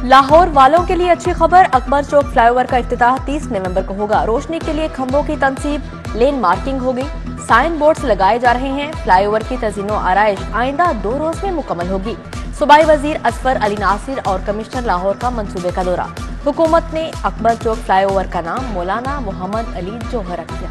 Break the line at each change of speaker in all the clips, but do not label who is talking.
لاہور والوں کے لیے اچھی خبر، اکبر چوک فلائی اوور کا افتتاح 30 نومبر کو ہوگا۔ روشنی کے لیے کھمبوں کی تنصیب، لین مارکنگ ہوگی، سائن بورڈز لگائے جا رہے ہیں۔ فلائی اوور کی تزئین و آرائش آئندہ 2 روز میں مکمل ہوگی۔ صوبائی وزیر اصفر علی ناصر اور کمشنر لاہور کا منصوبے کا دورہ۔ حکومت نے اکبر چوک فلائی اوور کا نام مولانا محمد علی جوہر رکھ دیا۔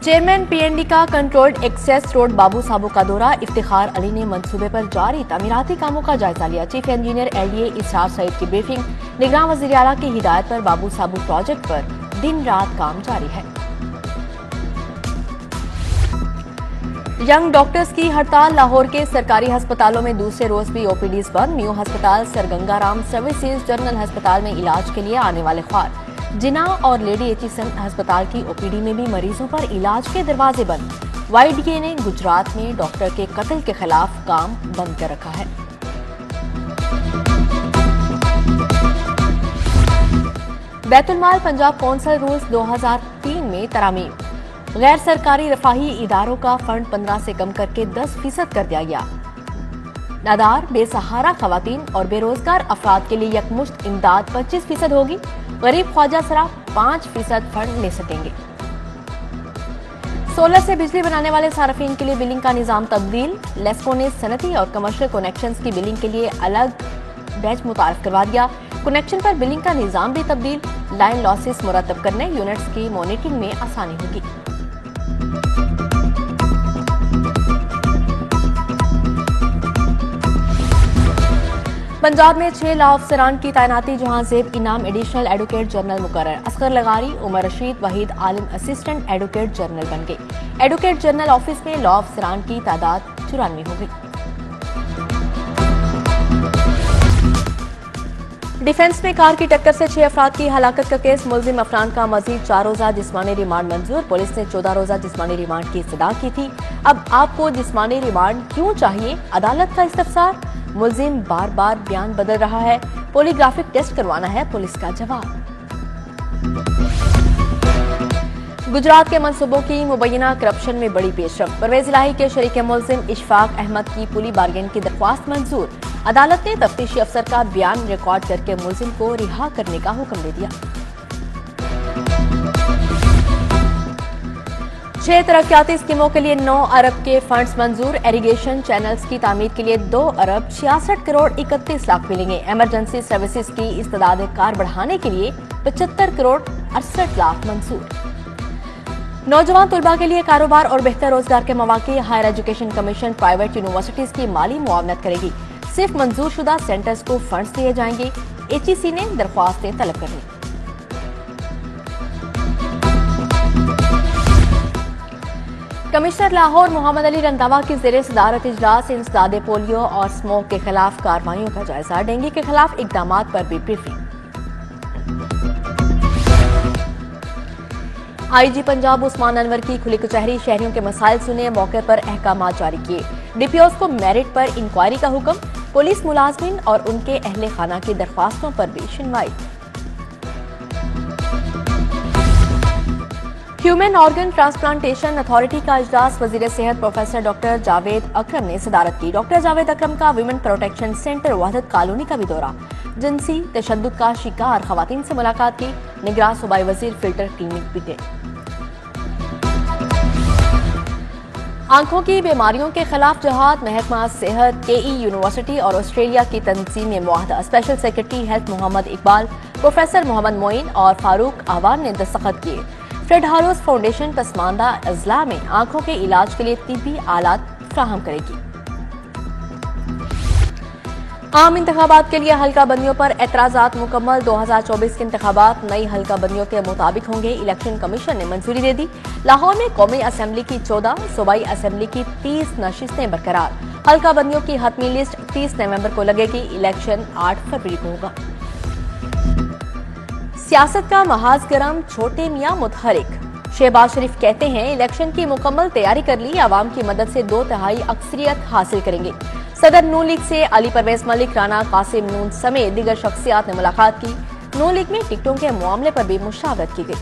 چیئرمین پی این ڈی کا کنٹرولڈ ایکسیس روڈ بابو صابو کا دورہ۔ افتخار علی نے منصوبے پر جاری تعمیراتی کاموں کا جائزہ لیا۔ Chief engineer L D A Israr Saeed کی بریفنگ۔ نگراں وزیر اعلیٰ کی ہدایت پر بابو صابو پروجیکٹ پر دن رات کام جاری ہے۔ ینگ ڈاکٹرز کی ہڑتال، لاہور کے سرکاری ہسپتالوں میں دوسرے روز بھی او پی ڈیز بند۔ نیو ہسپتال، سر گنگا رام سروسز جنرل ہسپتال میں علاج کے لیے آنے والے خوار۔ جنا اور لیڈی ایچیسن ہسپتال کی او پی ڈی میں بھی مریضوں پر علاج کے دروازے بند۔ وائی ڈی اے نے گجرات میں ڈاکٹر کے قتل کے خلاف کام بند کر رکھا ہے۔ بیت المال پنجاب کونسل رولز 2003 میں ترامیم۔ غیر سرکاری رفاہی اداروں کا فنڈ 15 سے کم کر کے 10% کر دیا گیا۔ نادار، بے سہارا خواتین اور بے روزگار افراد کے لیے یکمشت امداد 25% ہوگی۔ غریب خواجہ سرا 5% فنڈ لے سکیں گے۔ سولر سے بجلی بنانے والے صارفین کے لیے بلنگ کا نظام تبدیل۔ لیسکو نے صنعتی اور کمرشل کنیکشنز کی بلنگ کے لیے الگ بیچ متعارف کروا دیا۔ کنیکشن پر بلنگ کا نظام بھی تبدیل۔ لائن لاسز مرتب کرنے، یونٹس کی مانیٹرنگ میں آسانی ہوگی۔ پنجاب میں 6 لاء افسران کی تعیناتی، جہاں زیب انعام ایڈیشنل ایڈوکیٹ جنرل مقرر۔ اصغر لغاری، عمر رشید، وحید عالم اسسٹنٹ ایڈوکیٹ جنرل بن گئے۔ ایڈوکیٹ جنرل آفس میں لاء افسران کی تعداد 94 ہو گئی۔ ڈیفنس میں کار کی ٹکر سے 6 افراد کی ہلاکت کا کیس، ملزم افران کا مزید 4 روزہ جسمانی ریمانڈ منظور۔ پولیس نے 14 روزہ جسمانی ریمانڈ کی استدعا کی تھی۔ اب آپ کو جسمانی ریمانڈ کیوں چاہیے؟ عدالت کا استفسار۔ ملزم بار بار بیان بدل رہا ہے، پولی گرافک ٹیسٹ کروانا ہے، پولیس کا جواب۔ گجرات کے منصوبوں کی مبینہ کرپشن میں بڑی پیش رفت۔ پرویز الہی کے شریک ملزم اشفاق احمد کی پولی بارگین کی درخواست منظور۔ عدالت نے تفتیشی افسر کا بیان ریکارڈ کر کے ملزم کو رہا کرنے کا حکم دے دیا۔ 6 ترقیاتی اسکیموں کے لیے 9 ارب کے فنڈز منظور۔ ایریگیشن چینلز کی تعمیر کے لیے 2 ارب 66 کروڑ 31 لاکھ ملیں گے۔ ایمرجنسی سروسز کی استعداد کار بڑھانے کے لیے 75 کروڑ 68 لاکھ منظور۔ نوجوان طلباء کے لیے کاروبار اور بہتر روزگار کے مواقع، higher education commission private universities کی مالی معاونت کرے گی۔ صرف منظور شدہ سینٹرز کو فنڈز دیے جائیں گے۔ ایچ ای سی نے درخواستیں طلب کر لیں۔ کمشنر لاہور محمد علی رنداوا کی زیر صدارت اجلاس، انسداد پولیو اور اسموک کے خلاف کارروائیوں کا جائزہ، ڈینگی کے خلاف اقدامات پر بھی بریفنگ۔ آئی جی پنجاب عثمان انور کی کھلی کچہری، شہریوں کے مسائل سنے، موقع پر احکامات جاری کیے۔ ڈی پی اوز کو میرٹ پر انکوائری کا حکم، پولیس ملازمین اور ان کے اہل خانہ کی درخواستوں پر بھی سنوائی۔ ہیومن آرگن ٹرانسپلانٹیشن اتھارٹی کا اجلاس، وزیر صحت پروفیسر ڈاکٹر جاوید اکرم نے صدارت کی۔ ڈاکٹر جاوید اکرم کا ویمن پروٹیکشن سینٹر وحدت کالونی کا بھی دورہ، جنسی تشدد کا شکار خواتین سے ملاقات کی۔ نگراں صوبائی وزیر فلٹر کلینک بھی گئے۔ آنکھوں کی بیماریوں کے خلاف جہاد، محکمہ صحت، کے ای یونیورسٹی اور آسٹریلیا کی تنظیم میں معاہدہ۔ اسپیشل سیکرٹری ہیلتھ محمد اقبال، پروفیسر محمد معین اور فاروق آوان نے دستخط کیے۔ فریڈ ہالوز فاؤنڈیشن پسماندہ اضلاع میں آنکھوں کے علاج کے لیے طبی آلات فراہم کرے گی۔ عام انتخابات کے لیے حلقہ بندیوں پر اعتراضات مکمل، 2024 کے انتخابات نئی حلقہ بندیوں کے مطابق ہوں گے۔ الیکشن کمیشن نے منظوری دے دی۔ لاہور میں قومی اسمبلی کی 14، صوبائی اسمبلی کی 30 نشستیں برقرار۔ حلقہ بندیوں کی حتمی لسٹ 30 نومبر کو لگے گی۔ الیکشن 8 فروری کو ہوگا۔ سیاست کا محاذ گرم، چھوٹے میاں متحرک۔ شہباز شریف کہتے ہیں الیکشن کی مکمل تیاری کر لی، عوام کی مدد سے 2/3 اکثریت حاصل کریں گے۔ صدر نون لیگ سے علی پرویز ملک، رانا قاسم نون سمیت دیگر شخصیات نے ملاقات کی۔ نون لیگ میں ٹکٹوں کے معاملے پر بھی مشاورت کی گئی۔